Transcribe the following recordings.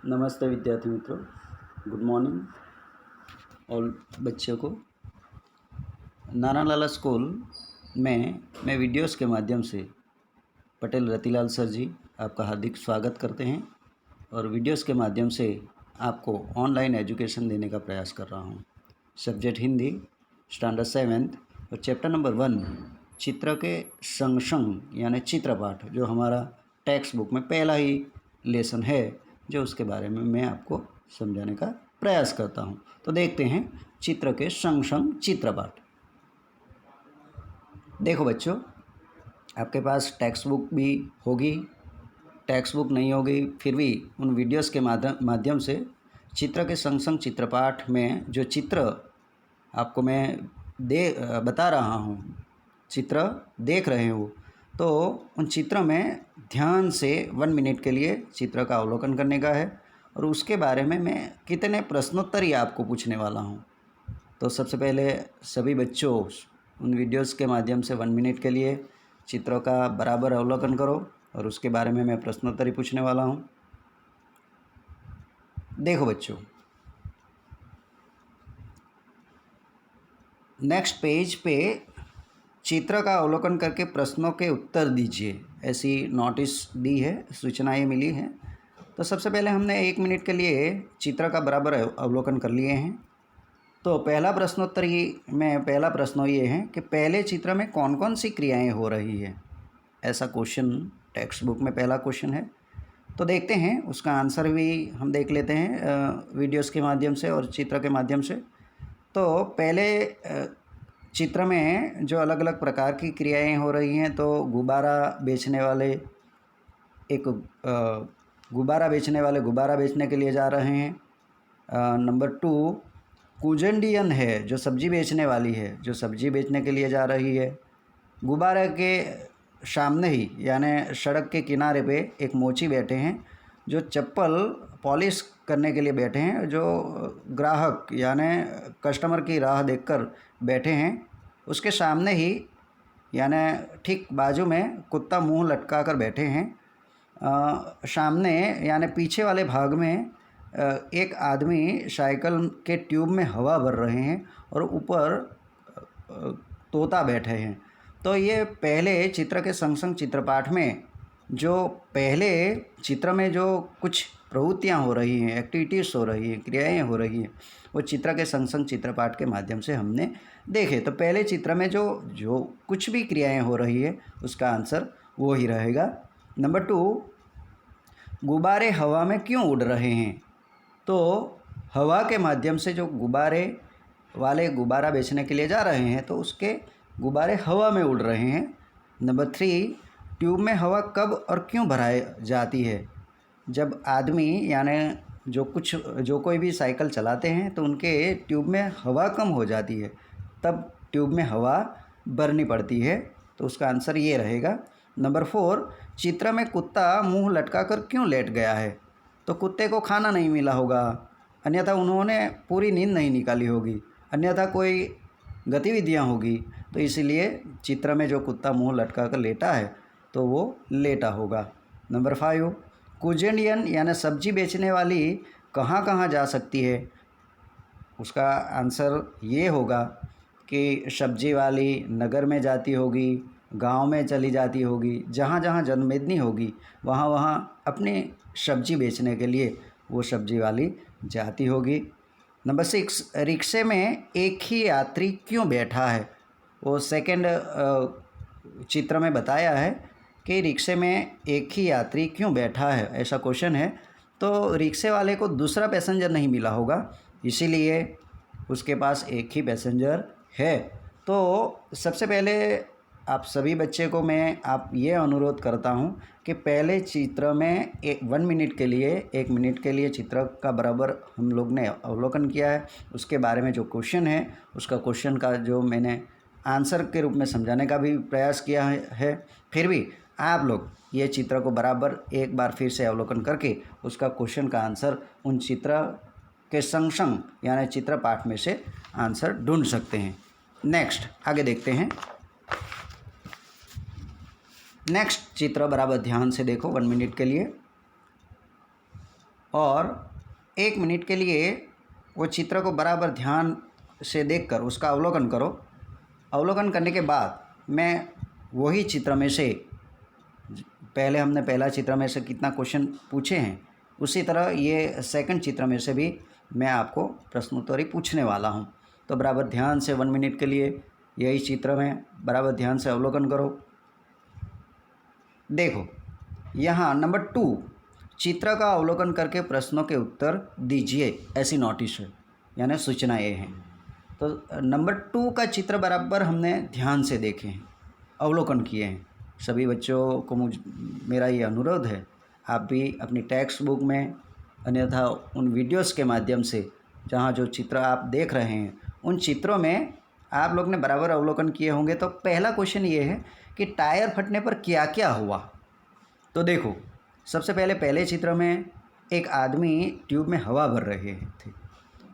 नमस्ते विद्यार्थी मित्रों, गुड मॉर्निंग ऑल बच्चों को। नारायणलाला स्कूल में मैं वीडियोस के माध्यम से पटेल रतिलाल सर जी आपका हार्दिक स्वागत करते हैं और वीडियोस के माध्यम से आपको ऑनलाइन एजुकेशन देने का प्रयास कर रहा हूं। सब्जेक्ट हिंदी स्टैंडर्ड 7 और चैप्टर नंबर 1 चित्र के संग संग यानी चित्रपाठ, जो हमारा टेक्स्ट बुक में पहला ही लेसन है, जो उसके बारे में मैं आपको समझाने का प्रयास करता हूं। तो देखते हैं चित्र के संग संग चित्रपाठ। देखो बच्चों, आपके पास टेक्स्ट बुक भी होगी, टेक्स्ट बुक नहीं होगी, फिर भी उन वीडियोस के माध्यम से चित्र के संग संग चित्रपाठ में जो चित्र आपको मैं बता रहा हूँ, चित्र देख रहे हो, तो उन चित्रों में ध्यान से 1 मिनट के लिए चित्र का अवलोकन करने का है और उसके बारे में मैं कितने प्रश्नोत्तर ही आपको पूछने वाला हूँ। तो सबसे पहले सभी बच्चों उन वीडियोस के माध्यम से 1 मिनट के लिए चित्रों का बराबर अवलोकन करो और उसके बारे में मैं प्रश्नोत्तर ही पूछने वाला हूँ। देखो बच्चों, नेक्स्ट पेज पे चित्र का अवलोकन करके प्रश्नों के उत्तर दीजिए, ऐसी नोटिस दी है, सूचनाएं मिली हैं। तो सबसे पहले हमने 1 मिनट के लिए चित्र का बराबर अवलोकन कर लिए हैं। तो पहला प्रश्न ये है कि पहले चित्र में कौन कौन सी क्रियाएं हो रही है, ऐसा क्वेश्चन टेक्स्ट बुक में पहला क्वेश्चन है। तो देखते हैं उसका आंसर भी हम देख लेते हैं वीडियोस के माध्यम से और चित्र के माध्यम से। तो पहले चित्र में जो अलग अलग प्रकार की क्रियाएं हो रही हैं, तो गुब्बारा बेचने वाले गुब्बारा बेचने के लिए जा रहे हैं। नंबर 2 कुजेंडियन है, जो सब्जी बेचने वाली है, जो सब्जी बेचने के लिए जा रही है। गुब्बारे के सामने ही यानी सड़क के किनारे पे एक मोची बैठे हैं, जो चप्पल पॉलिश करने के लिए बैठे हैं, जो ग्राहक यानी कस्टमर की राह देखकर बैठे हैं। उसके सामने ही यानी ठीक बाजू में कुत्ता मुंह लटका कर बैठे हैं। सामने यानी पीछे वाले भाग में एक आदमी साइकिल के ट्यूब में हवा भर रहे हैं और ऊपर तोता बैठे हैं। तो ये पहले चित्र के संग संग चित्रपाठ में जो पहले चित्र में जो कुछ प्रवृत्तियाँ हो रही हैं, एक्टिविटीज़ हो रही हैं, क्रियाएं हो रही हैं, वो चित्र के संग संग चित्रपाठ के माध्यम से हमने देखे। तो पहले चित्र में जो कुछ भी क्रियाएं हो रही है, उसका आंसर वो ही रहेगा। नंबर 2 गुब्बारे हवा में क्यों उड़ रहे हैं? तो हवा के माध्यम से जो गुब्बारे वाले गुब्बारा बेचने के लिए जा रहे हैं, तो उसके गुब्बारे हवा में उड़ रहे हैं। नंबर 3 ट्यूब में हवा कब और क्यों भराई जाती है? जब आदमी यानी जो कोई भी साइकिल चलाते हैं, तो उनके ट्यूब में हवा कम हो जाती है, तब ट्यूब में हवा भरनी पड़ती है। तो उसका आंसर ये रहेगा। नंबर 4 चित्र में कुत्ता मुंह लटकाकर क्यों लेट गया है? तो कुत्ते को खाना नहीं मिला होगा, अन्यथा उन्होंने पूरी नींद नहीं निकाली होगी, अन्यथा कोई गतिविधियां होगी, तो इसीलिए चित्र में जो कुत्ता मुंह लटका कर लेटा है, तो वो लेटा होगा। नंबर 5 कुजेंडियन यानी सब्जी बेचने वाली कहाँ कहाँ जा सकती है? उसका आंसर ये होगा कि सब्जी वाली नगर में जाती होगी, गांव में चली जाती होगी, जहाँ जहाँ जनमेदनी होगी वहाँ वहाँ अपनी सब्जी बेचने के लिए वो सब्जी वाली जाती होगी। नंबर 6 रिक्शे में एक ही यात्री क्यों बैठा है? वो सेकंड चित्र में बताया है कि रिक्शे में एक ही यात्री क्यों बैठा है, ऐसा क्वेश्चन है। तो रिक्शे वाले को दूसरा पैसेंजर नहीं मिला होगा, इसीलिए उसके पास एक ही पैसेंजर है। तो सबसे पहले आप सभी बच्चे को मैं ये अनुरोध करता हूँ कि पहले चित्र में 1 मिनट के लिए चित्र का बराबर हम लोग ने अवलोकन किया है। उसके बारे में जो क्वेश्चन है, उसका क्वेश्चन का जो मैंने आंसर के रूप में समझाने का भी प्रयास किया है। फिर भी आप लोग ये चित्र को बराबर एक बार फिर से अवलोकन करके उसका क्वेश्चन का आंसर उन चित्र के संग संग यानी चित्रपाठ में से आंसर ढूंढ सकते हैं। नेक्स्ट आगे देखते हैं। नेक्स्ट चित्र बराबर ध्यान से देखो 1 मिनट के लिए। और 1 मिनट के लिए वो चित्र को बराबर ध्यान से देखकर उसका अवलोकन करो। अवलोकन करने के बाद मैं वही चित्र में से, पहले हमने पहला चित्र में से कितना क्वेश्चन पूछे हैं, उसी तरह ये सेकंड चित्र में से भी मैं आपको प्रश्नोत्तरी पूछने वाला हूँ। तो बराबर ध्यान से 1 मिनट के लिए यही चित्र में बराबर ध्यान से अवलोकन करो। देखो यहाँ नंबर 2, चित्र का अवलोकन करके प्रश्नों के उत्तर दीजिए, ऐसी नोटिस है, यानी सूचनाएँ हैं। तो नंबर 2 का चित्र बराबर हमने ध्यान से देखे हैं, अवलोकन किए हैं। सभी बच्चों को मेरा ये अनुरोध है, आप भी अपनी टेक्स्ट बुक में, अन्यथा उन वीडियोस के माध्यम से जहाँ जो चित्र आप देख रहे हैं उन चित्रों में आप लोग ने बराबर अवलोकन किए होंगे। तो पहला क्वेश्चन ये है कि टायर फटने पर क्या क्या हुआ। तो देखो, सबसे पहले चित्र में एक आदमी ट्यूब में हवा भर रहे थे,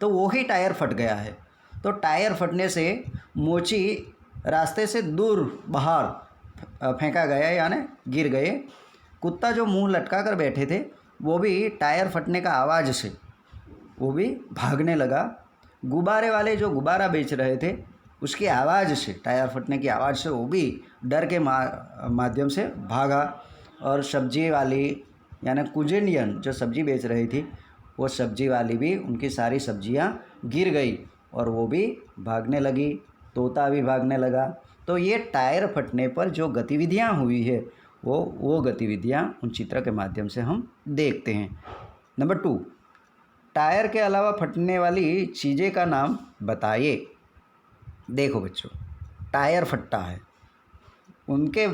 तो वो ही टायर फट गया है। तो टायर फटने से मोची रास्ते से दूर बाहर फेंका गया, यानी गिर गए। कुत्ता जो मुंह लटका कर बैठे थे वो भी टायर फटने का आवाज़ से वो भी भागने लगा। गुब्बारे वाले जो गुब्बारा बेच रहे थे उसकी आवाज़ से, टायर फटने की आवाज़ से वो भी डर के माध्यम से भागा। और सब्जी वाली यानी कुजेंडियन जो सब्जी बेच रही थी, वो सब्जी वाली भी, उनकी सारी सब्जियां गिर गई और वो भी भागने लगी। तोता भी भागने लगा। तो ये टायर फटने पर जो गतिविधियां हुई है वो गतिविधियां उन चित्र के माध्यम से हम देखते हैं। नंबर 2, टायर के अलावा फटने वाली चीज़ें का नाम बताइए। देखो बच्चों, टायर फटता है, उनके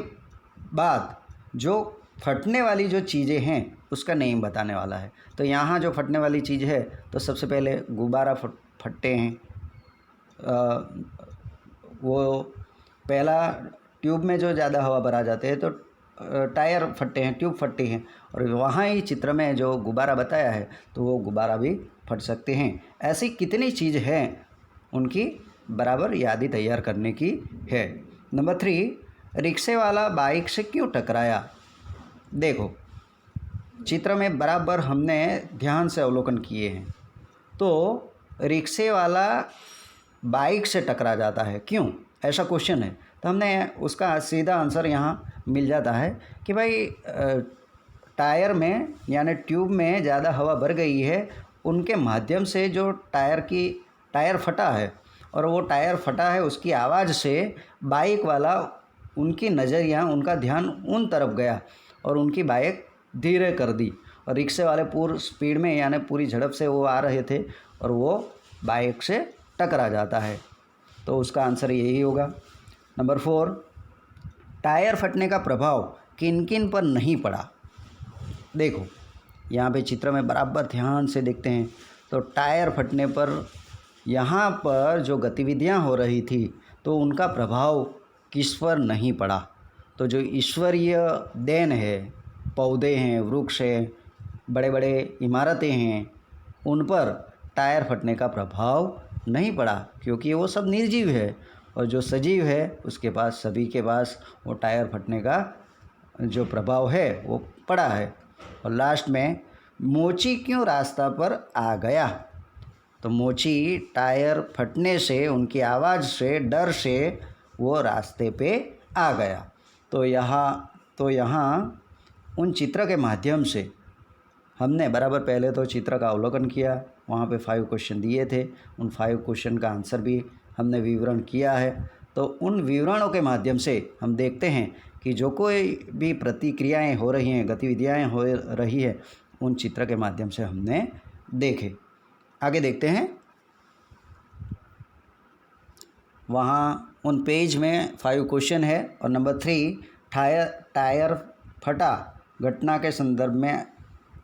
बाद जो फटने वाली जो चीज़ें हैं उसका नेम बताने वाला है। तो यहाँ जो फटने वाली चीज़ है, तो सबसे पहले गुब्बारा फटते हैं। वो पहला ट्यूब में जो ज़्यादा हवा भरा जाते हैं तो टायर फटते हैं, ट्यूब फटती हैं। और वहाँ ही चित्र में जो गुब्बारा बताया है तो वो गुब्बारा भी फट सकते हैं। ऐसी कितनी चीज़ हैं, उनकी बराबर यादी तैयार करने की है। नंबर 3, रिक्शे वाला बाइक से क्यों टकराया। देखो, चित्र में बराबर हमने ध्यान से अवलोकन किए हैं। तो रिक्शे वाला बाइक से टकरा जाता है, क्यों, ऐसा क्वेश्चन है। तो हमने उसका सीधा आंसर यहाँ मिल जाता है कि भाई टायर में यानी ट्यूब में ज़्यादा हवा भर गई है, उनके माध्यम से जो टायर फटा है, और वो टायर फटा है उसकी आवाज़ से बाइक वाला, उनकी नज़रिया, उनका ध्यान उन तरफ गया और उनकी बाइक धीरे कर दी। और रिक्शे वाले पूरी स्पीड में यानी पूरी झड़प से वो आ रहे थे और वो बाइक से टकरा जाता है। तो उसका आंसर यही होगा। नंबर 4, टायर फटने का प्रभाव किन किन पर नहीं पड़ा। देखो, यहाँ पे चित्र में बराबर ध्यान से देखते हैं तो टायर फटने पर यहाँ पर जो गतिविधियाँ हो रही थी तो उनका प्रभाव किस पर नहीं पड़ा। तो जो ईश्वरीय देन है, पौधे हैं, वृक्ष हैं, बड़े बड़े इमारतें हैं, उन पर टायर फटने का प्रभाव नहीं पड़ा, क्योंकि वो सब निर्जीव है। और जो सजीव है उसके पास, सभी के पास वो टायर फटने का जो प्रभाव है वो पड़ा है। और लास्ट में, मोची क्यों रास्ता पर आ गया। तो मोची टायर फटने से, उनकी आवाज़ से, डर से वो रास्ते पे आ गया। तो यहाँ उन चित्र के माध्यम से हमने बराबर पहले तो चित्र का अवलोकन किया, वहाँ पे 5 क्वेश्चन दिए थे, उन 5 क्वेश्चन का आंसर भी हमने विवरण किया है। तो उन विवरणों के माध्यम से हम देखते हैं कि जो कोई भी प्रतिक्रियाएं हो रही हैं, गतिविधियां हो रही है, उन चित्र के माध्यम से हमने देखे। आगे देखते हैं, वहाँ उन पेज में 5 क्वेश्चन है। और नंबर 3, टायर फटा घटना के संदर्भ में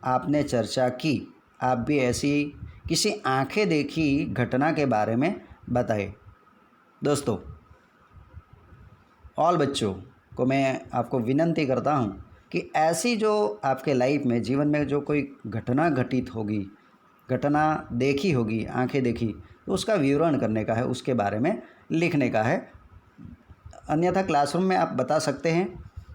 आपने चर्चा की। आप भी ऐसी किसी आंखें देखी घटना के बारे में बताएं। दोस्तों, ऑल बच्चों को मैं आपको विनती करता हूं कि ऐसी जो आपके लाइफ में, जीवन में जो कोई घटना घटित होगी, घटना देखी होगी, आंखें देखी, तो उसका विवरण करने का है, उसके बारे में लिखने का है। अन्यथा क्लासरूम में आप बता सकते हैं।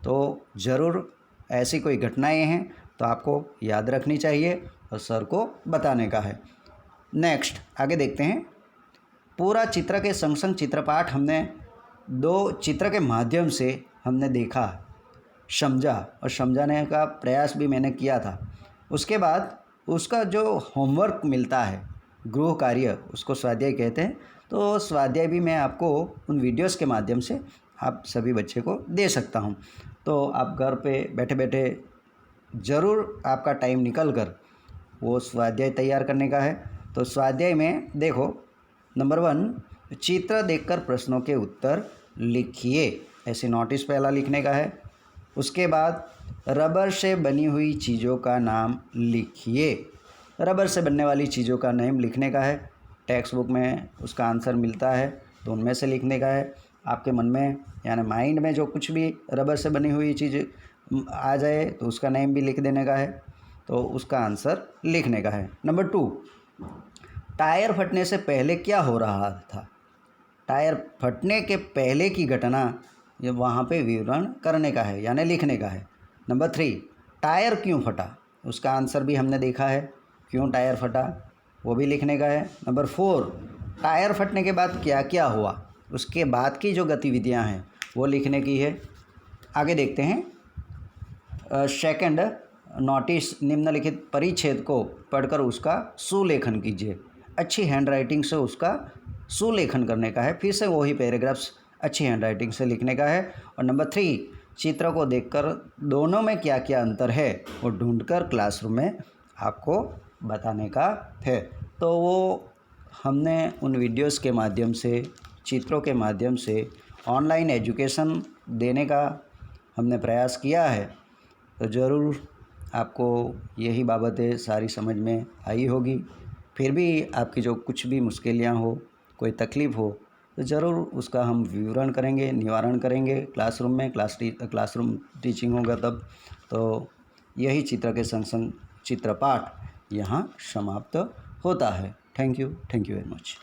तो ज़रूर ऐसी कोई घटनाएं हैं तो आपको याद रखनी चाहिए और सर को बताने का है। नेक्स्ट आगे देखते हैं। पूरा चित्र के संग संग चित्रपाठ हमने 2 चित्र के माध्यम से हमने देखा, समझा और समझाने का प्रयास भी मैंने किया था। उसके बाद उसका जो होमवर्क मिलता है, गृह कार्य, उसको स्वाध्याय कहते हैं। तो स्वाध्याय भी मैं आपको उन वीडियोस के माध्यम से आप सभी बच्चे को दे सकता हूँ। तो आप घर पे बैठे बैठे ज़रूर आपका टाइम निकल कर वो स्वाध्याय तैयार करने का है। तो स्वाध्याय में देखो, नंबर 1, चित्र देखकर प्रश्नों के उत्तर लिखिए, ऐसे नोटिस पहला लिखने का है। उसके बाद रबर से बनी हुई चीज़ों का नाम लिखिए, रबर से बनने वाली चीज़ों का नेम लिखने का है। टेक्स्ट बुक में उसका आंसर मिलता है तो उनमें से लिखने का है। आपके मन में यानी माइंड में जो कुछ भी रबर से बनी हुई चीज़ आ जाए तो उसका नेम भी लिख देने का है, तो उसका आंसर लिखने का है। नंबर 2, टायर फटने से पहले क्या हो रहा था, टायर फटने के पहले की घटना ये वहाँ पे विवरण करने का है यानी लिखने का है। नंबर 3, टायर क्यों फटा, उसका आंसर भी हमने देखा है, क्यों टायर फटा वो भी लिखने का है। नंबर 4, टायर फटने के बाद क्या क्या हुआ, उसके बाद की जो गतिविधियाँ हैं वो लिखने की है। आगे देखते हैं। सेकंड नोटिस, निम्नलिखित परिच्छेद को पढ़कर उसका सुलेखन कीजिए। अच्छी हैंडराइटिंग से उसका सुलेखन करने का है, फिर से वही पैराग्राफ्स अच्छी हैंडराइटिंग से लिखने का है। और नंबर 3, चित्र को देखकर दोनों में क्या क्या अंतर है वो ढूंढकर क्लासरूम में आपको बताने का है। तो वो हमने उन वीडियोस के माध्यम से, चित्रों के माध्यम से ऑनलाइन एजुकेशन देने का हमने प्रयास किया है। तो ज़रूर आपको यही बाबतें सारी समझ में आई होगी। फिर भी आपकी जो कुछ भी मुश्किलें हो, कोई तकलीफ़ हो, तो ज़रूर उसका हम विवरण करेंगे, निवारण करेंगे क्लासरूम में। क्लासरूम टीचिंग होगा तब। तो यही चित्र के संग संग चित्रपाठ यहाँ समाप्त होता है। Thank you very much.